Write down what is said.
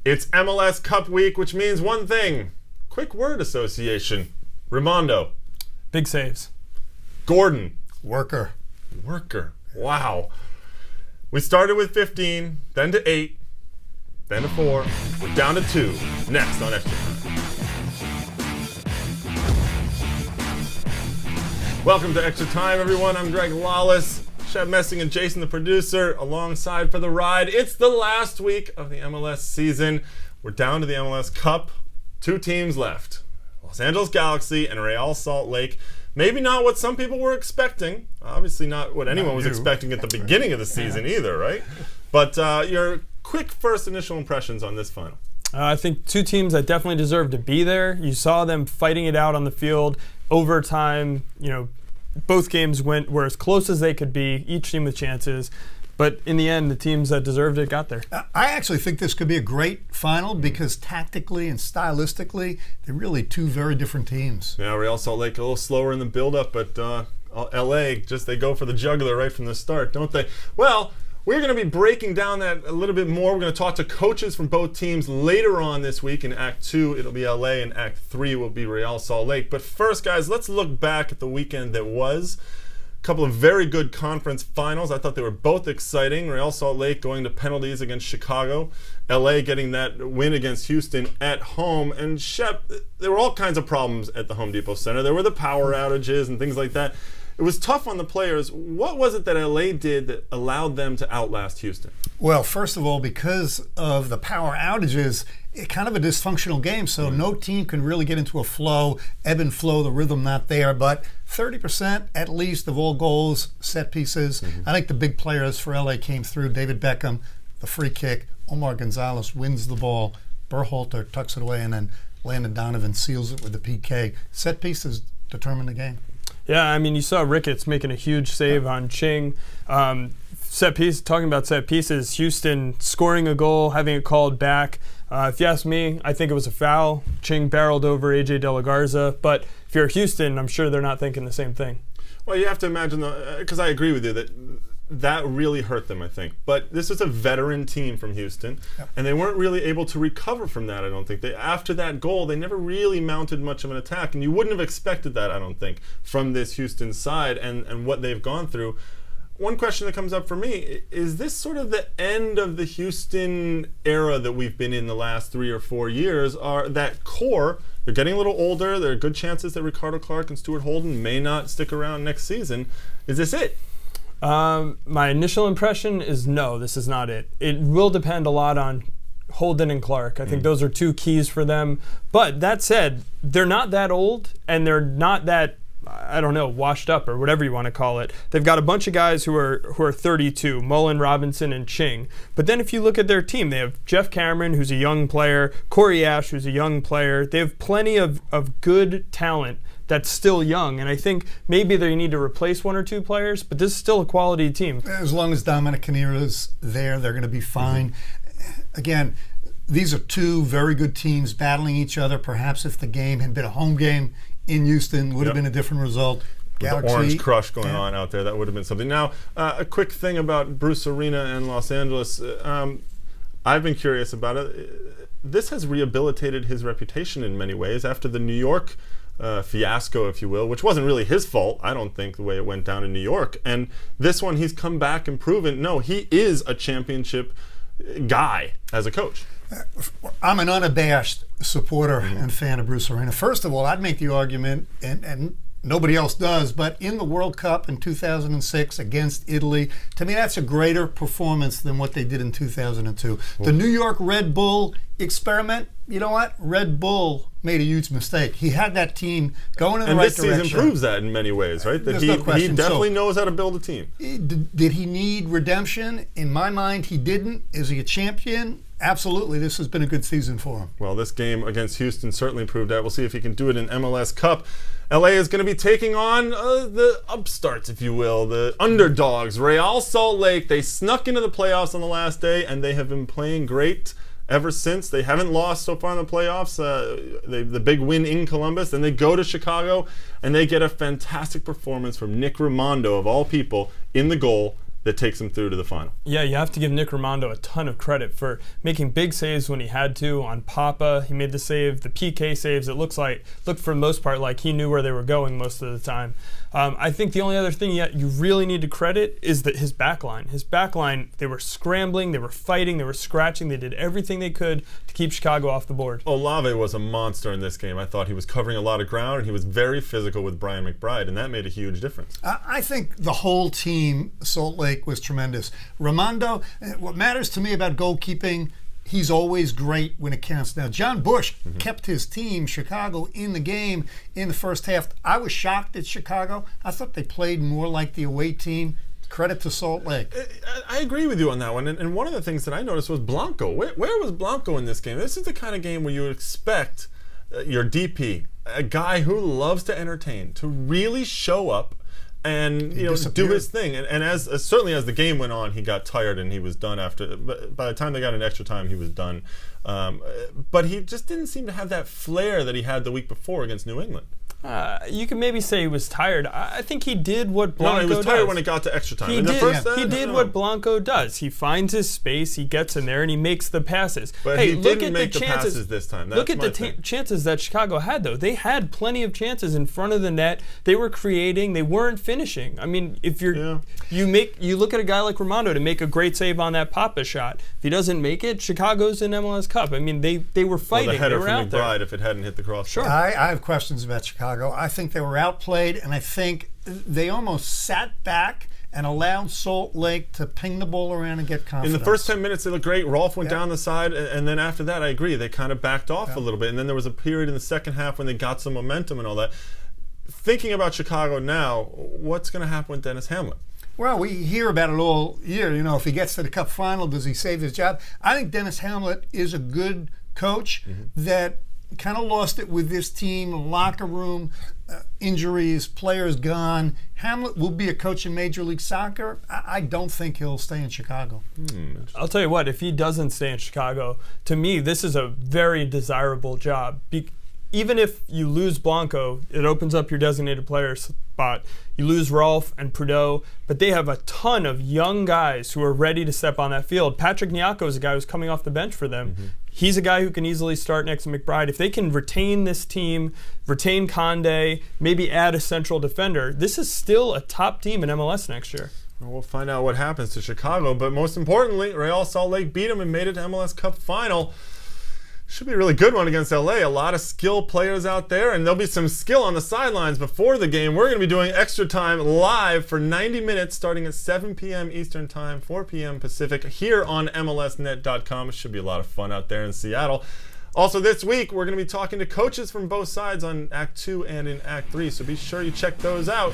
It's MLS Cup week, which means one thing. Quick word association. Raimondo. Big saves. Gordon. Worker. Wow. We started with 15, then to 8, then to 4. We're down to 2. Next on Extra Time. Welcome to Extra Time, everyone. I'm Greg Lawless. Shep and Jason, the producer, alongside for the ride. It's the last week of the MLS season. We're down to the MLS Cup. 2 teams left. Los Angeles Galaxy and Real Salt Lake. Maybe not what some people were expecting. Obviously not what anyone was expecting at the beginning of the season either, right? But your quick first initial impressions on this final. I think 2 teams that definitely deserve to be there. You saw them fighting it out on the field. Overtime, both games were as close as they could be, each team with chances. But in the end, the teams that deserved it got there. I actually think this could be a great final because tactically and stylistically, they're really 2 very different teams. Yeah, Real Salt Lake a little slower in the build-up, but LA, they go for the jugular right from the start, don't they? Well, we're going to be breaking down that a little bit more. We're going to talk to coaches from both teams later on this week. In Act 2, it'll be LA, and Act 3 will be Real Salt Lake. But first, guys, let's look back at the weekend that was. A couple of very good conference finals. I thought they were both exciting. Real Salt Lake going to penalties against Chicago. LA getting that win against Houston at home. And Shep, there were all kinds of problems at the Home Depot Center. There were the power outages and things like that. It was tough on the players. What was it that LA did that allowed them to outlast Houston? Well, first of all, because of the power outages, it's kind of a dysfunctional game, so no team can really get into a flow, ebb and flow, the rhythm not there. But 30% at least of all goals, set pieces. I think the big players for LA came through. David Beckham, the free kick. Omar Gonzalez wins the ball. Berhalter tucks it away, and then Landon Donovan seals it with the PK. Set pieces determine the game. Yeah, you saw Ricketts making a huge save on Ching. Talking about set pieces, Houston scoring a goal, having it called back. If you ask me, I think it was a foul. Ching barreled over AJ De La Garza. But if you're Houston, I'm sure they're not thinking the same thing. Well, you have to imagine, because I agree with you, that really hurt them, I think. But this is a veteran team from Houston, and they weren't really able to recover from that, I don't think. After that goal, they never really mounted much of an attack, and you wouldn't have expected that, I don't think, from this Houston side and what they've gone through. One question that comes up for me, is this sort of the end of the Houston era that we've been in the last 3 or 4 years? Are that core, they're getting a little older, there are good chances that Ricardo Clark and Stuart Holden may not stick around next season. Is this it? My initial impression is no, this is not it. It will depend a lot on Holden and Clark. I think those are 2 keys for them. But that said, they're not that old, and they're not that, washed up or whatever you want to call it. They've got a bunch of guys who are 32, Mullen, Robinson, and Ching. But then if you look at their team, they have Jeff Cameron, who's a young player, Corey Ash, who's a young player. They have plenty of good talent that's still young, and I think maybe they need to replace 1 or 2 players, but this is still a quality team. As long as Dominic Canera's there, they're going to be fine. Again, these are 2 very good teams battling each other. Perhaps if the game had been a home game in Houston, would have been a different result. With the orange crush going on out there, that would have been something. Now, a quick thing about Bruce Arena and Los Angeles. I've been curious about it. This has rehabilitated his reputation in many ways after the New York fiasco, if you will, which wasn't really his fault, I don't think, the way it went down in New York. And this one, he's come back and proven, no, he is a championship guy as a coach. I'm an unabashed supporter and fan of Bruce Arena. First of all, I'd make the argument, and nobody else does, but in the World Cup in 2006 against Italy, to me that's a greater performance than what they did in 2002. The New York Red Bull experiment, you know what? Red Bull made a huge mistake. He had that team going in the right direction. And this season proves that in many ways, right? That he definitely knows how to build a team. Did he need redemption? In my mind, he didn't. Is he a champion? Absolutely. This has been a good season for him. Well, this game against Houston certainly proved that. We'll see if he can do it in MLS Cup. LA is going to be taking on the upstarts, if you will, the underdogs, Real Salt Lake. They snuck into the playoffs on the last day, and they have been playing great ever since. They haven't lost so far in the playoffs. The big win in Columbus. Then they go to Chicago, and they get a fantastic performance from Nick Raimondo, of all people, in the goal. that takes them through to the final. Yeah, you have to give Nick Rimando a ton of credit for making big saves when he had to. On Papa, he made the save. The PK saves, it looked for the most part like he knew where they were going most of the time. I think the only other thing you really need to credit is his back line. His back line, they were scrambling, they were fighting, they were scratching, they did everything they could to keep Chicago off the board. Olave was a monster in this game. I thought he was covering a lot of ground, and he was very physical with Brian McBride, and that made a huge difference. I think the whole team, Salt Lake, was tremendous. Rimando, what matters to me about goalkeeping, he's always great when it counts. Now, John Bush kept his team, Chicago, in the game in the first half. I was shocked at Chicago. I thought they played more like the away team. Credit to Salt Lake. I agree with you on that one. And one of the things that I noticed was Blanco. Where was Blanco in this game? This is the kind of game where you would expect your DP, a guy who loves to entertain, to really show up and do his thing. And as certainly as the game went on, he got tired and he was done after. By the time they got in extra time, he was done. But he just didn't seem to have that flair that he had the week before against New England. You can maybe say he was tired. I think he did what Blanco does. No, he was tired when it got to extra time. He did what Blanco does. He finds his space, he gets in there, and he makes the passes. But he didn't make the passes this time. Look at the chances that Chicago had, though. They had plenty of chances in front of the net. They were creating. They weren't finishing. I mean, if you look at a guy like Rimando to make a great save on that Papa shot. If he doesn't make it, Chicago's in MLS Cup. I mean, they were fighting. The header they were from out McBride there. if it hadn't hit the crossbar. Sure. I have questions about Chicago. I think they were outplayed, and I think they almost sat back and allowed Salt Lake to ping the ball around and get confidence. In the first 10 minutes, they looked great. Rolf went down the side, and then after that, I agree, they kind of backed off a little bit. And then there was a period in the second half when they got some momentum and all that. Thinking about Chicago now, what's going to happen with Dennis Hamlet? Well, we hear about it all year. If he gets to the Cup final, does he save his job? I think Dennis Hamlet is a good coach that kind of lost it with this team, locker room, injuries, players gone. Hamlet will be a coach in Major League Soccer. I don't think he'll stay in Chicago. I'll tell you what, if he doesn't stay in Chicago, to me, this is a very desirable job. Even if you lose Blanco, it opens up your designated player spot. You lose Rolf and Prudhoe, but they have a ton of young guys who are ready to step on that field. Patrick Nyako is a guy who's coming off the bench for them. He's a guy who can easily start next to McBride. If they can retain this team, retain Conde, maybe add a central defender, this is still a top team in MLS next year. Well, we'll find out what happens to Chicago, but most importantly, Real Salt Lake beat them and made it to MLS Cup final. Should be a really good one against LA. A lot of skill players out there, and there'll be some skill on the sidelines before the game. We're going to be doing Extra Time live for 90 minutes starting at 7 p.m. Eastern Time, 4 p.m. Pacific here on MLSnet.com. It should be a lot of fun out there in Seattle. Also this week, we're going to be talking to coaches from both sides on Act 2 and in Act 3, so be sure you check those out.